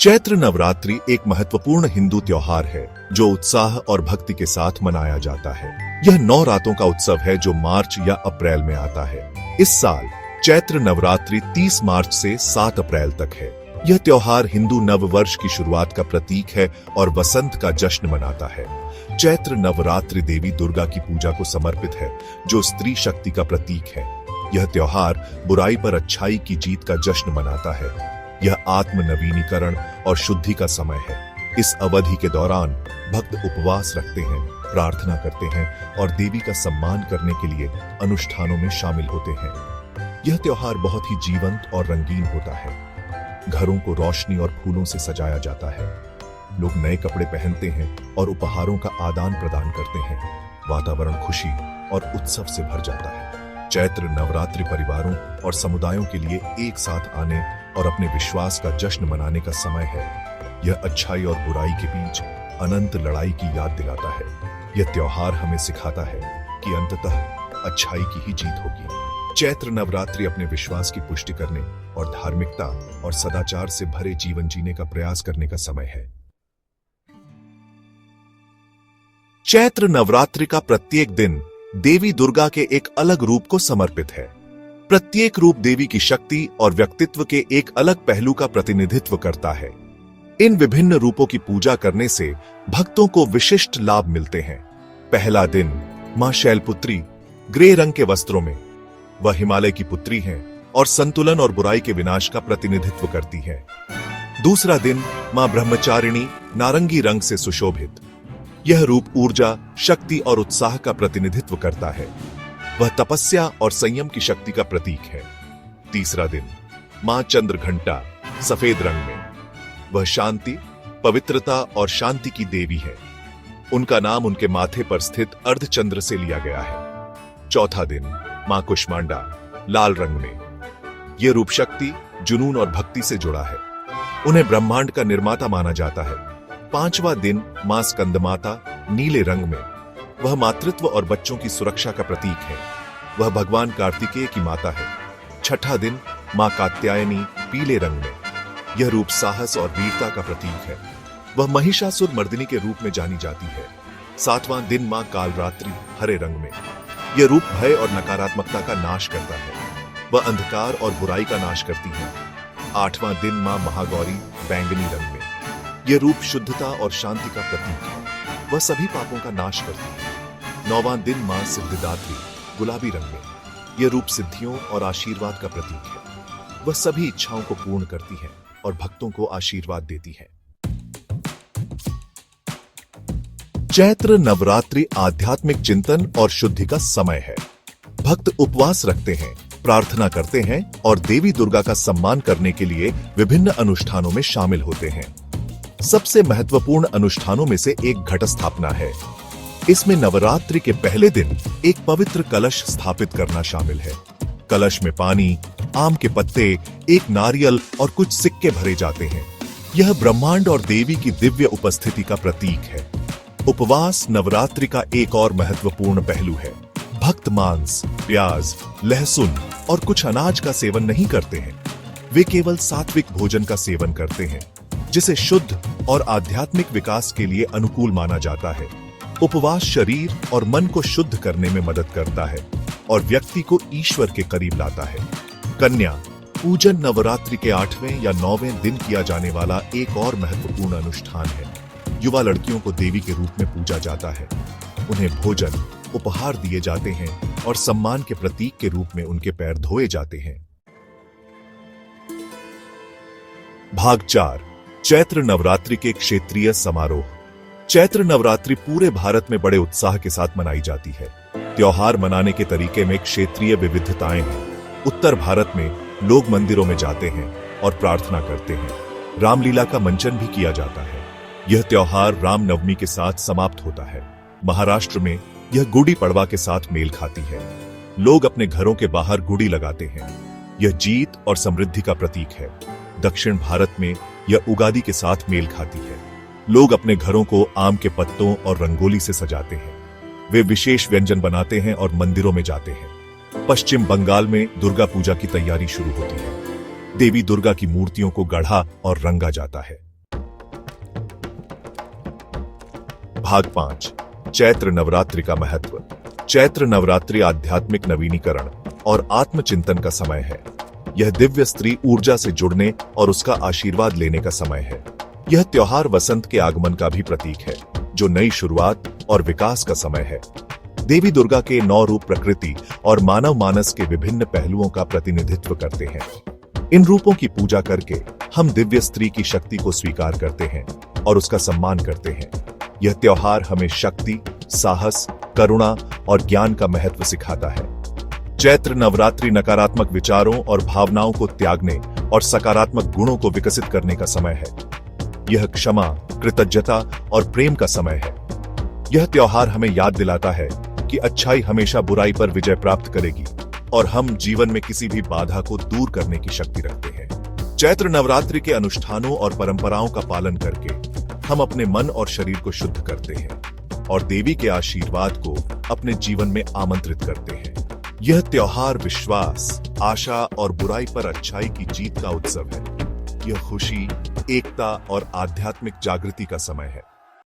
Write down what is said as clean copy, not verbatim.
चैत्र नवरात्रि एक महत्वपूर्ण हिंदू त्योहार है जो उत्साह और भक्ति के साथ मनाया जाता है। यह 9 रातों का उत्सव है जो मार्च या अप्रैल में आता है। इस साल चैत्र नवरात्रि 30 मार्च से 7 अप्रैल तक है। यह त्योहार हिंदू नव वर्ष की शुरुआत का प्रतीक है और वसंत का जश्न मनाता है। चैत्र नवरात्रि देवी दुर्गा की पूजा को समर्पित है जो स्त्री शक्ति का प्रतीक है। यह त्योहार बुराई पर अच्छाई की जीत का जश्न मनाता है। यह आत्म नवीनीकरण और शुद्धि का समय है। इस अवधि के दौरान भक्त उपवास रखते हैं, प्रार्थना करते हैं और देवी का सम्मान करने के लिए अनुष्ठानों में शामिल होते हैं। यह त्योहार बहुत ही जीवंत और रंगीन होता है। घरों को रोशनी और फूलों से सजाया जाता है। लोग नए कपड़े पहनते हैं और उपहारों का आदान प्रदान करते हैं। वातावरण खुशी और उत्सव से भर जाता है। चैत्र नवरात्रि परिवारों और समुदायों के लिए एक साथ आने और अपने विश्वास का जश्न मनाने का समय है। यह अच्छाई और बुराई के बीच अनंत लड़ाई की याद दिलाता है। यह त्योहार हमें सिखाता है कि अंततः अच्छाई की ही जीत होगी। चैत्र नवरात्रि अपने विश्वास की पुष्टि करने और धार्मिकता और सदाचार से भरे जीवन जीने का प्रयास करने का समय है। चैत्र नवरात्रि का प्रत्येक दिन देवी दुर्गा के एक अलग रूप को समर्पित है। प्रत्येक रूप देवी की शक्ति और व्यक्तित्व के एक अलग पहलू का प्रतिनिधित्व करता है। इन विभिन्न रूपों की पूजा करने से भक्तों को विशिष्ट लाभ मिलते हैं। पहला दिन मां शैलपुत्री ग्रे रंग के वस्त्रों में, वह हिमालय की पुत्री हैं और संतुलन और बुराई के विनाश का प्रतिनिधित्व करती है। दूसरा दिन मां ब्रह्मचारिणी नारंगी रंग से सुशोभित, यह रूप ऊर्जा, शक्ति और उत्साह का प्रतिनिधित्व करता है। वह तपस्या और संयम की शक्ति का प्रतीक है। तीसरा दिन मां चंद्रघंटा सफेद रंग में, वह शांति, पवित्रता और शांति की देवी है। उनका नाम उनके माथे पर स्थित अर्धचंद्र से लिया गया है। चौथा दिन मां कुष्मांडा लाल रंग में, यह रूप शक्ति, जुनून और भक्ति से जुड़ा है। उन्हें ब्रह्मांड का निर्माता माना जाता है। पांचवा दिन मां स्कंदमाता नीले रंग में, वह मातृत्व और बच्चों की सुरक्षा का प्रतीक है। वह भगवान कार्तिकेय की माता है। छठा दिन मां कात्यायनी पीले रंग में, यह रूप साहस और वीरता का प्रतीक है। वह महिषासुर मर्दिनी के रूप में जानी जाती है। सातवां दिन मां कालरात्रि हरे रंग में, यह रूप भय और नकारात्मकता का नाश करता है। वह अंधकार और बुराई का नाश करती है। आठवां दिन मां महागौरी बैंगनी रंग में, यह रूप शुद्धता और शांति का प्रतीक है। वह सभी पापों का नाश करती है। 9वां दिन मां सिद्धिदात्री गुलाबी रंग में, यह रूप सिद्धियों और आशीर्वाद का प्रतीक है। वह सभी इच्छाओं को पूर्ण करती है और भक्तों को आशीर्वाद देती है। चैत्र नवरात्रि आध्यात्मिक चिंतन और शुद्धि का समय है। भक्त उपवास रखते हैं, प्रार्थना करते हैं और देवी दुर्गा का सम्मान करने के लिए विभिन्न अनुष्ठानों में शामिल होते हैं। सबसे महत्वपूर्ण अनुष्ठानों में से एक घट स्थापना है। इसमें नवरात्रि के पहले दिन एक पवित्र कलश स्थापित करना शामिल है। कलश में पानी, आम के पत्ते, एक नारियल और कुछ सिक्के भरे जाते हैं। यह ब्रह्मांड और देवी की दिव्य उपस्थिति का प्रतीक है। उपवास नवरात्रि का एक और महत्वपूर्ण पहलू है। भक्त मांस, प्याज, लहसुन और कुछ अनाज का सेवन नहीं करते हैं। वे केवल सात्विक भोजन का सेवन करते हैं जिसे शुद्ध और आध्यात्मिक विकास के लिए अनुकूल माना जाता है। उपवास शरीर और मन को शुद्ध करने में मदद करता है और व्यक्ति को ईश्वर के करीब लाता है। कन्या पूजन नवरात्रि के 8वें या 9वें दिन किया जाने वाला एक और महत्वपूर्ण अनुष्ठान है। युवा लड़कियों को देवी के रूप में पूजा जाता है। उन्हें भोजन, उपहार दिए जाते हैं और सम्मान के प्रतीक के रूप में उनके पैर धोए जाते हैं। भाग 4 चैत्र नवरात्रि के क्षेत्रीय समारोह। चैत्र नवरात्रि पूरे भारत में बड़े उत्साह के साथ मनाई जाती है। त्योहार मनाने के तरीके में क्षेत्रीय विविधताएं हैं। उत्तर भारत में लोग मंदिरों में जाते हैं और प्रार्थना करते हैं। रामलीला का मंचन भी किया जाता है। यह त्योहार रामनवमी के साथ समाप्त होता है। महाराष्ट्र में यह गुड़ी पड़वा के साथ मेल खाती है। लोग अपने घरों के बाहर गुड़ी लगाते हैं। यह जीत और समृद्धि का प्रतीक है। दक्षिण भारत में यह उगादी के साथ मेल खाती है। लोग अपने घरों को आम के पत्तों और रंगोली से सजाते हैं। वे विशेष व्यंजन बनाते हैं और मंदिरों में जाते हैं। पश्चिम बंगाल में दुर्गा पूजा की तैयारी शुरू होती है। देवी दुर्गा की मूर्तियों को गढ़ा और रंगा जाता है। भाग 5 चैत्र नवरात्रि का महत्व। चैत्र नवरात्रि आध्यात्मिक नवीनीकरण और आत्मचिंतन का समय है। यह दिव्य स्त्री ऊर्जा से जुड़ने और उसका आशीर्वाद लेने का समय है। यह त्योहार वसंत के आगमन का भी प्रतीक है, जो नई शुरुआत और विकास का समय है। देवी दुर्गा के 9 रूप प्रकृति और मानव मानस के विभिन्न पहलुओं का प्रतिनिधित्व करते हैं। इन रूपों की पूजा करके हम दिव्य स्त्री की शक्ति को स्वीकार करते हैं और उसका सम्मान करते हैं। यह त्योहार हमें शक्ति, साहस, करुणा और ज्ञान का महत्व सिखाता है। चैत्र नवरात्रि नकारात्मक विचारों और भावनाओं को त्यागने और सकारात्मक गुणों को विकसित करने का समय है। यह क्षमा, कृतज्ञता और प्रेम का समय है। यह त्योहार हमें याद दिलाता है कि अच्छाई हमेशा बुराई पर विजय प्राप्त करेगी और हम जीवन में किसी भी बाधा को दूर करने की शक्ति रखते हैं। चैत्र नवरात्रि के अनुष्ठानों और परंपराओं का पालन करके हम अपने मन और शरीर को शुद्ध करते हैं और देवी के आशीर्वाद को अपने जीवन में आमंत्रित करते हैं। यह त्योहार विश्वास, आशा और बुराई पर अच्छाई की जीत का उत्सव है। यह खुशी, एकता और आध्यात्मिक जागृति का समय है।